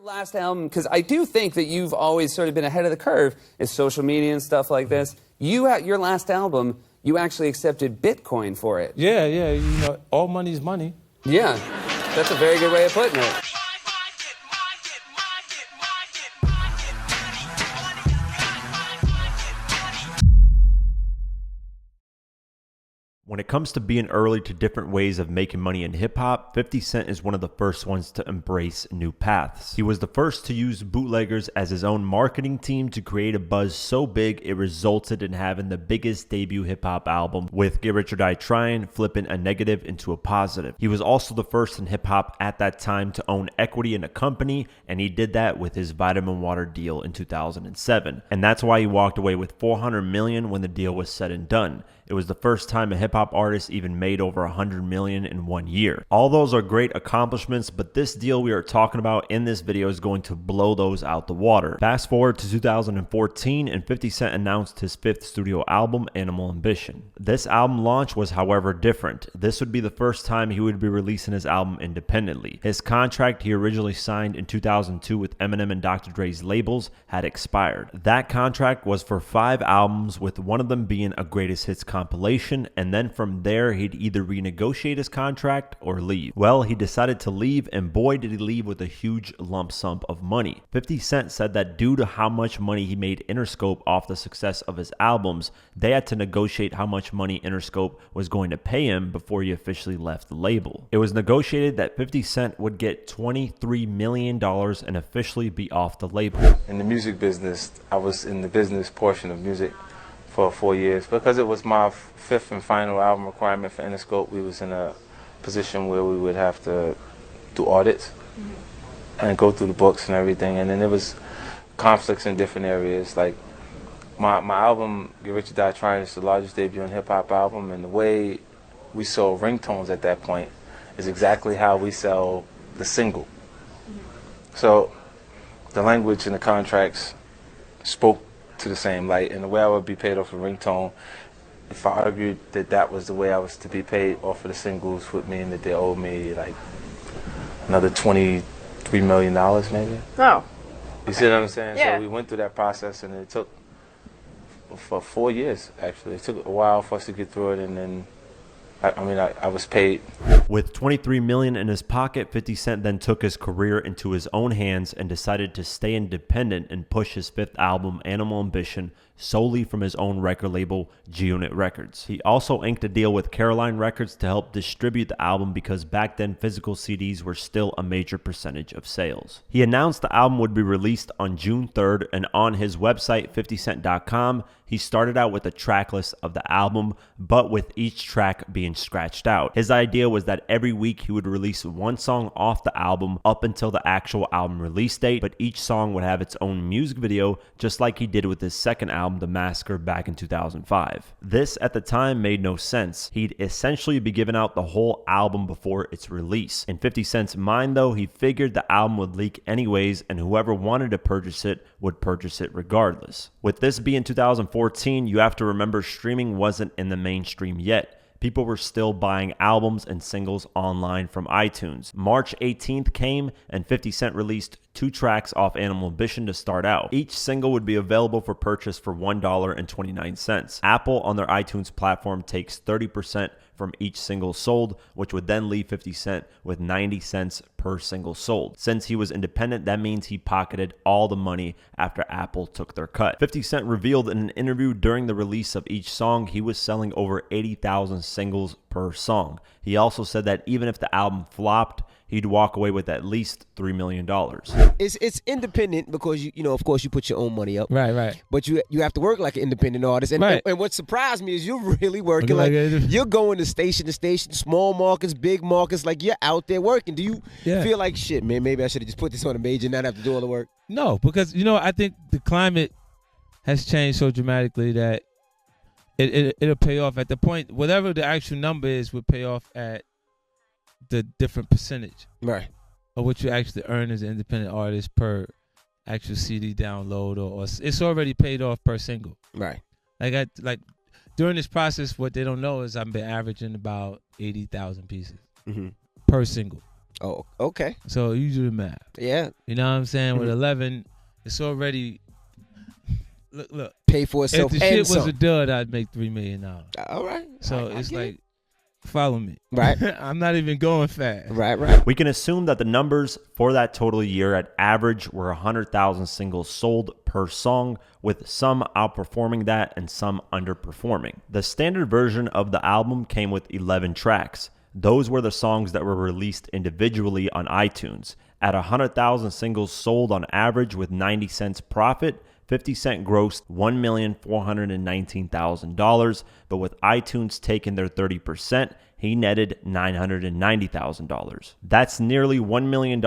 last album, because I do think that you've always sort of been ahead of the curve, is social media and stuff like this. You at your last album, you actually accepted Bitcoin for it. Yeah, you know, all money's money. Yeah, that's a very good way of putting it. When it comes to being early to different ways of making money in hip-hop, 50 Cent is one of the first ones to embrace new paths. He was the first to use bootleggers as his own marketing team to create a buzz so big it resulted in having the biggest debut hip-hop album, with Get Rich or Die Trying flipping a negative into a positive. He was also the first in hip-hop at that time to own equity in a company, and he did that with his Vitamin Water deal in 2007. And that's why he walked away with $400 million when the deal was said and done. It was the first time a hip-hop artist even made over $100 million in 1 year. All those are great accomplishments, but this deal we are talking about in this video is going to blow those out the water. Fast forward to 2014, and 50 Cent announced his 5th studio album, Animal Ambition. This album launch was, however, different. This would be the first time he would be releasing his album independently. His contract he originally signed in 2002 with Eminem and Dr. Dre's labels had expired. That contract was for 5 albums, with one of them being a greatest hits compilation, and then from there he'd either renegotiate his contract or leave. Well, he decided to leave, and boy did he leave with a huge lump sum of money. 50 Cent said that due to how much money he made Interscope off the success of his albums, they had to negotiate how much money Interscope was going to pay him before he officially left the label. It was negotiated that 50 Cent would get $23 million and officially be off the label. In the music business, I was in the business portion of music for 4 years. Because it was my 5th and final album requirement for Interscope, we was in a position where we would have to do audits and go through the books and everything. And then there was conflicts in different areas. Like my album, Get Rich or Die Trying, is the largest debut in hip-hop album, and the way we sold ringtones at that point is exactly how we sell the single. So the language in the contracts spoke to the same light, and the way I would be paid off a ringtone, if I argued that that was the way I was to be paid off of the singles, would mean that they owed me like another $23 million maybe. Oh. You see what I'm saying? Yeah. So we went through that process, and it took for 4 years actually. It took a while for us to get through it, and then I was paid. With $23 million in his pocket, 50 Cent then took his career into his own hands and decided to stay independent and push his 5th album, Animal Ambition, solely from his own record label, G-Unit Records. He also inked a deal with Caroline Records to help distribute the album, because back then physical CDs were still a major percentage of sales. He announced the album would be released on June 3rd, and on his website, 50cent.com, he started out with a track list of the album, but with each track being scratched out. His idea was that every week he would release one song off the album up until the actual album release date, but each song would have its own music video, just like he did with his second album, The Massacre, back in 2005. This at the time made no sense. He'd essentially be giving out the whole album before its release. In 50 Cent's mind though, he figured the album would leak anyways, and whoever wanted to purchase it would purchase it regardless. With this being 2014, you have to remember streaming wasn't in the mainstream yet. People were still buying albums and singles online from iTunes. March 18th came, and 50 Cent released 2 tracks off Animal Ambition to start out. Each single would be available for purchase for $1.29. Apple on their iTunes platform takes 30% from each single sold, which would then leave 50 Cent with 90 cents per single sold. Since he was independent, that means he pocketed all the money after Apple took their cut. 50 Cent revealed in an interview during the release of each song he was selling over 80,000 singles per song. He also said that even if the album flopped, he'd walk away with at least $3 million. It's independent because you know, of course, you put your own money up. Right. But you have to work like an independent artist. And, right. and what surprised me is you're really working like you're going to station, small markets, big markets, like you're out there working. Do you feel like, shit, man, maybe I should have just put this on a major and not have to do all the work? No, because, you know, I think the climate has changed so dramatically that it'll pay off at the point, whatever the actual number is, will pay off at the different percentage right of what you actually earn as an independent artist per actual CD download, or it's already paid off per single. Right. Like during this process, what they don't know is I've been averaging about 80,000 pieces per single. Oh, okay. So you do the math. Yeah. You know what I'm saying? With 11, it's already look. Pay for If itself. the and shit was some. a dud, I'd make $3 million. All right. So I it's get like, it. follow me. Right. I'm not even going fast. Right. We can assume that the numbers for that total year at average were 100,000 singles sold per song, with some outperforming that and some underperforming. The standard version of the album came with 11 tracks. Those were the songs that were released individually on iTunes. At 100,000 singles sold on average with 90 cents profit, 50 Cent grossed $1,419,000, but with iTunes taking their 30%, he netted $990,000. That's nearly $1 million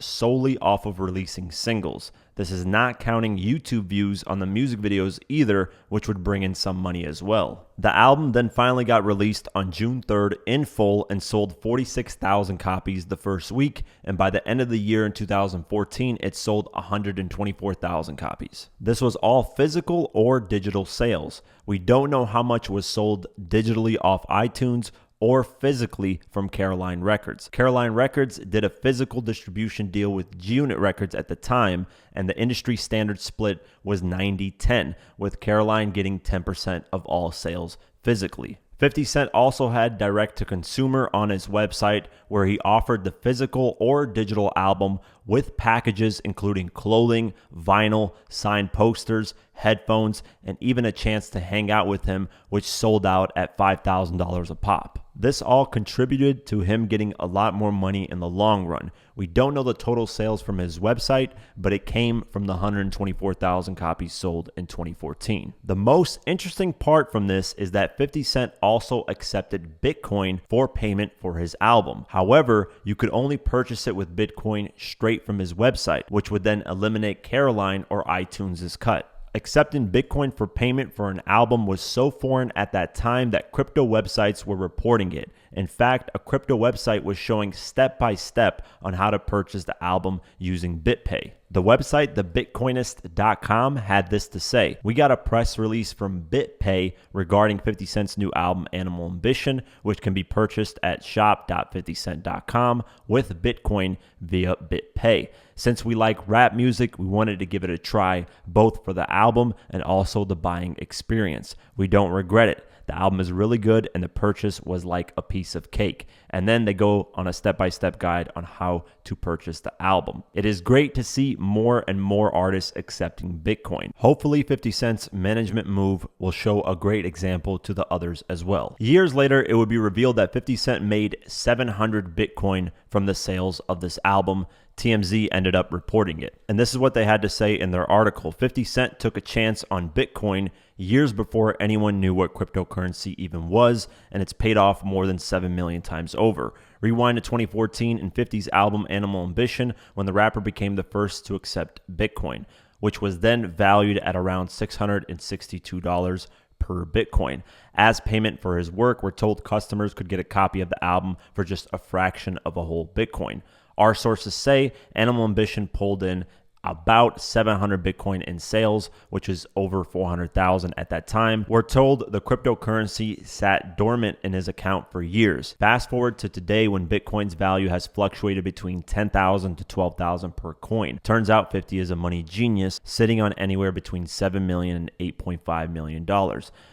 solely off of releasing singles. This is not counting YouTube views on the music videos either, which would bring in some money as well. The album then finally got released on June 3rd in full and sold 46,000 copies the first week, and by the end of the year in 2014, it sold 124,000 copies. This was all physical or digital sales. We don't know how much was sold digitally off iTunes or physically from Caroline Records. Caroline Records did a physical distribution deal with G-Unit Records at the time, and the industry standard split was 90-10, with Caroline getting 10% of all sales physically. 50 Cent also had direct-to-consumer on his website, where he offered the physical or digital album with packages including clothing, vinyl, signed posters, headphones, and even a chance to hang out with him, which sold out at $5,000 a pop. This all contributed to him getting a lot more money in the long run. We don't know the total sales from his website, but it came from the 124,000 copies sold in 2014. The most interesting part from this is that 50 Cent also accepted Bitcoin for payment for his album. However, you could only purchase it with Bitcoin straight from his website, which would then eliminate Caroline or iTunes' cut. Accepting Bitcoin for payment for an album was so foreign at that time that crypto websites were reporting it. In fact, a crypto website was showing step-by-step on how to purchase the album using BitPay. The website, thebitcoinist.com, had this to say: "We got a press release from BitPay regarding 50 Cent's new album, Animal Ambition, which can be purchased at shop.50cent.com with Bitcoin via BitPay. Since we like rap music, we wanted to give it a try, both for the album and also the buying experience. We don't regret it. The album is really good and the purchase was like a piece of cake." And then they go on a step-by-step guide on how to purchase the album. It is great to see more and more artists accepting Bitcoin. Hopefully 50 Cent's management move will show a great example to the others as well. Years later, it would be revealed that 50 Cent made 700 Bitcoin from the sales of this album. TMZ ended up reporting it. And this is what they had to say in their article. 50 Cent took a chance on Bitcoin years before anyone knew what cryptocurrency even was, and it's paid off more than 7 million times over. Rewind to 2014 and 50's album Animal Ambition, when the rapper became the first to accept Bitcoin, which was then valued at around $662 per Bitcoin. As payment for his work, we're told customers could get a copy of the album for just a fraction of a whole Bitcoin. Our sources say Animal Ambition pulled in about 700 Bitcoin in sales, which is over 400,000 at that time. We're told the cryptocurrency sat dormant in his account for years. Fast forward to today, when Bitcoin's value has fluctuated between 10,000 to 12,000 per coin. Turns out 50 is a money genius, sitting on anywhere between $7 million and $8.5 million.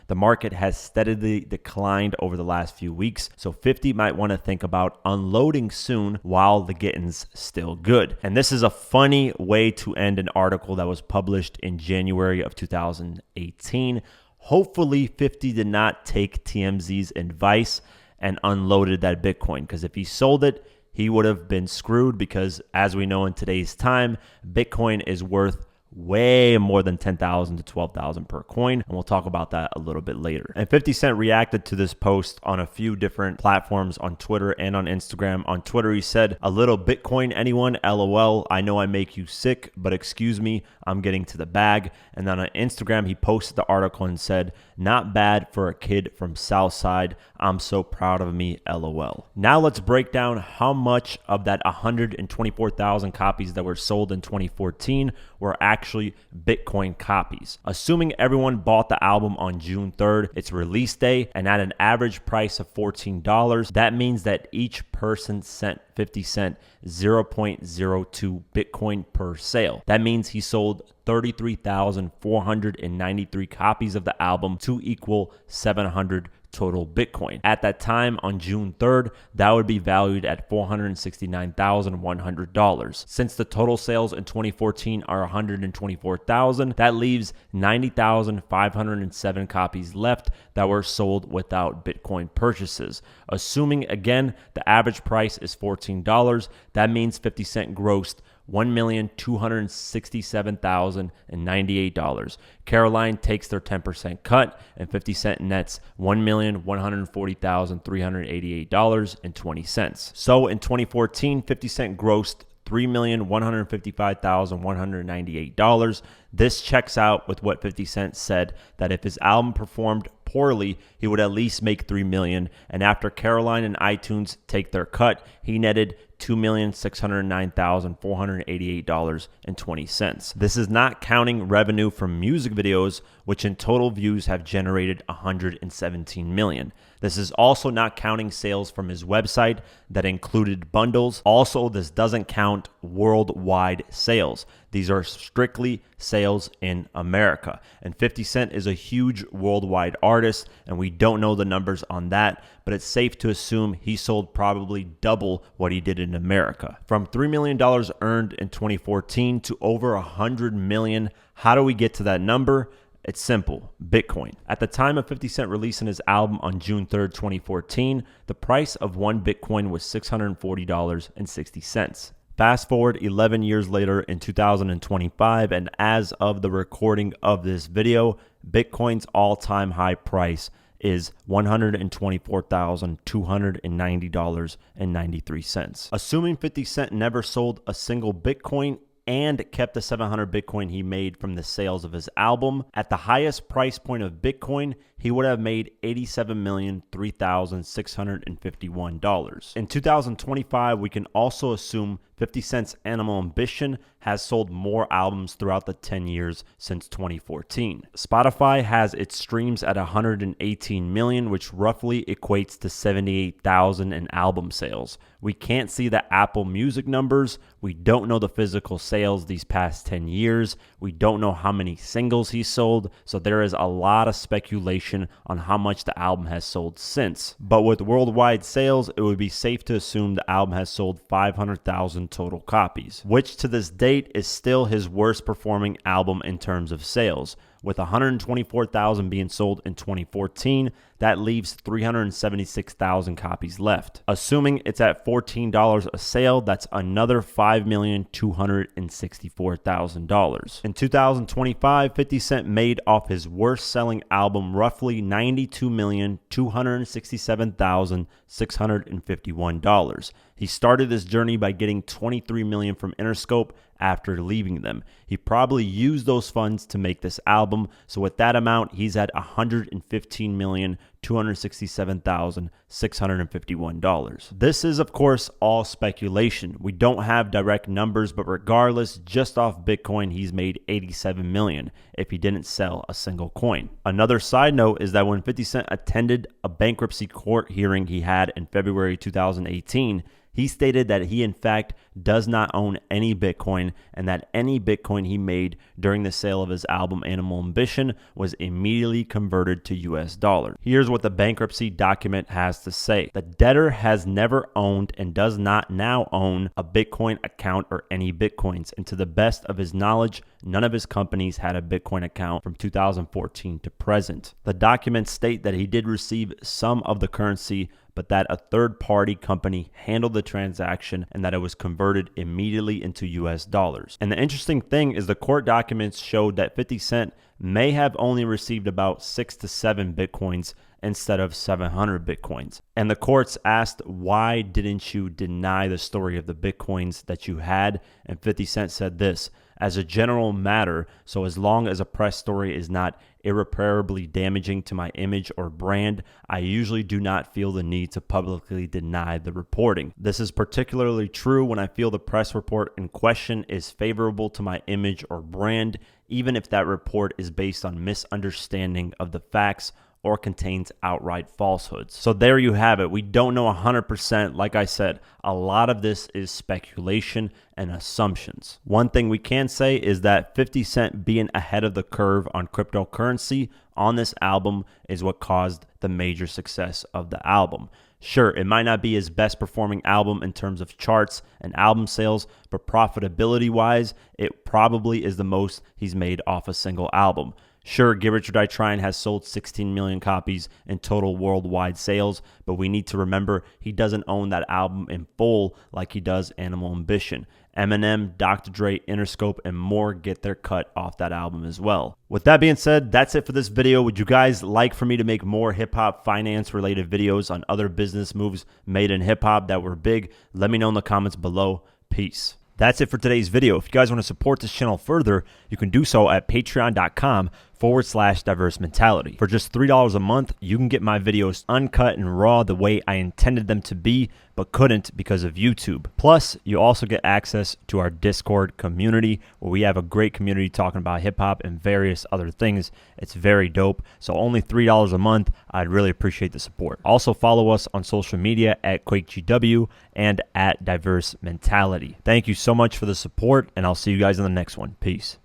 The market has steadily declined over the last few weeks, so 50 might want to think about unloading soon while the getting's still good. And this is a funny way to end an article that was published in January of 2018. Hopefully 50 did not take TMZ's advice and unloaded that Bitcoin, because if he sold it, he would have been screwed, because as we know in today's time, Bitcoin is worth way more than 10,000 to 12,000 per coin, and we'll talk about that a little bit later. And 50 Cent reacted to this post on a few different platforms, on Twitter and on Instagram. On Twitter, he said, "A little Bitcoin, anyone? LOL. I know I make you sick, but excuse me, I'm getting to the bag." And then on Instagram, he posted the article and said, "Not bad for a kid from Southside. I'm so proud of me, LOL." Now let's break down how much of that 124,000 copies that were sold in 2014 were actually actually Bitcoin copies. Assuming everyone bought the album on June 3rd, its release day, and at an average price of $14, that means that each person sent 50 Cent 0.02 Bitcoin per sale. That means he sold 33,493 copies of the album to equal 700 total Bitcoin. At that time, on June 3rd, that would be valued at $469,100. Since the total sales in 2014 are 124,000, that leaves 90,507 copies left that were sold without Bitcoin purchases. Assuming, again, the average price is $14, that means 50 Cent grossed $1,267,098. Caroline takes their 10% cut, and 50 Cent nets $1,140,388.20. So in 2014, 50 Cent grossed $3,155,198. This checks out with what 50 Cent said, that if his album performed poorly, he would at least make $3 million. And after Caroline and iTunes take their cut, he netted $2,609,488.20. This is not counting revenue from music videos, which in total views have generated 117 million. This is also not counting sales from his website that included bundles. Also, this doesn't count worldwide sales. These are strictly sales in America. And 50 Cent is a huge worldwide artist, and we don't know the numbers on that, but it's safe to assume he sold probably double what he did in America. From $3 million earned in 2014 to over $100 million, how do we get to that number? It's simple, Bitcoin. At the time of 50 Cent releasing his album on June 3rd, 2014, the price of one Bitcoin was $640.60. Fast forward 11 years later in 2025, and as of the recording of this video, Bitcoin's all-time high price is $124,290.93. Assuming 50 Cent never sold a single Bitcoin and kept the 700 Bitcoin he made from the sales of his album, at the highest price point of Bitcoin, he would have made $87,003,651. In 2025, we can also assume 50 Cent's Animal Ambition has sold more albums throughout the 10 years since 2014. Spotify has its streams at 118 million, which roughly equates to 78,000 in album sales. We can't see the Apple Music numbers. We don't know the physical sales these past 10 years. We don't know how many singles he sold, so there is a lot of speculation on how much the album has sold since. But with worldwide sales, it would be safe to assume the album has sold 500,000 total copies, which to this date is still his worst performing album in terms of sales. With 124,000 being sold in 2014, that leaves 376,000 copies left. Assuming it's at $14 a sale, that's another $5,264,000. In 2025, 50 Cent made off his worst selling album roughly $92,267,651. He started this journey by getting $23 million from Interscope after leaving them. He probably used those funds to make this album, so with that amount, he's at $115,267,651. This is, of course, all speculation. We don't have direct numbers, but regardless, just off Bitcoin, he's made $87 million if he didn't sell a single coin. Another side note is that when 50 Cent attended a bankruptcy court hearing he had in February 2018, he stated that he, in fact, does not own any Bitcoin and that any Bitcoin he made during the sale of his album Animal Ambition was immediately converted to US dollar. Here's what the bankruptcy document has to say. The debtor has never owned and does not now own a Bitcoin account or any Bitcoins, and to the best of his knowledge, none of his companies had a Bitcoin account from 2014 to present. The documents state that he did receive some of the currency, but that a third-party company handled the transaction and that it was converted immediately into US dollars. And the interesting thing is the court documents showed that 50 Cent may have only received about 6 to 7 Bitcoins instead of 700 Bitcoins. And the courts asked, why didn't you deny the story of the Bitcoins that you had? And 50 Cent said this: As a general matter, so as long as a press story is not irreparably damaging to my image or brand, I usually do not feel the need to publicly deny the reporting. This is particularly true when I feel the press report in question is favorable to my image or brand, even if that report is based on misunderstanding of the facts or contains outright falsehoods. So there you have it. We don't know 100%. Like I said, a lot of this is speculation and assumptions. One thing we can say is that 50 Cent being ahead of the curve on cryptocurrency on this album is what caused the major success of the album. Sure, it might not be his best performing album in terms of charts and album sales, but profitability wise, it probably is the most he's made off a single album. Sure, Get Rich or Die Trying has sold 16 million copies in total worldwide sales, but we need to remember he doesn't own that album in full like he does Animal Ambition. Eminem, Dr. Dre, Interscope, and more get their cut off that album as well. With that being said, that's it for this video. Would you guys like for me to make more hip-hop finance related videos on other business moves made in hip-hop that were big? Let me know in the comments below. Peace. That's it for today's video. If you guys want to support this channel further, you can do so at patreon.com/diverse mentality. For just $3 a month, you can get my videos uncut and raw the way I intended them to be, but couldn't because of YouTube. Plus, you also get access to our Discord community, where we have a great community talking about hip hop and various other things. It's very dope. So only $3 a month. I'd really appreciate the support. Also follow us on social media at QuakeGW and at Diverse Mentality. Thank you so much for the support, and I'll see you guys in the next one. Peace.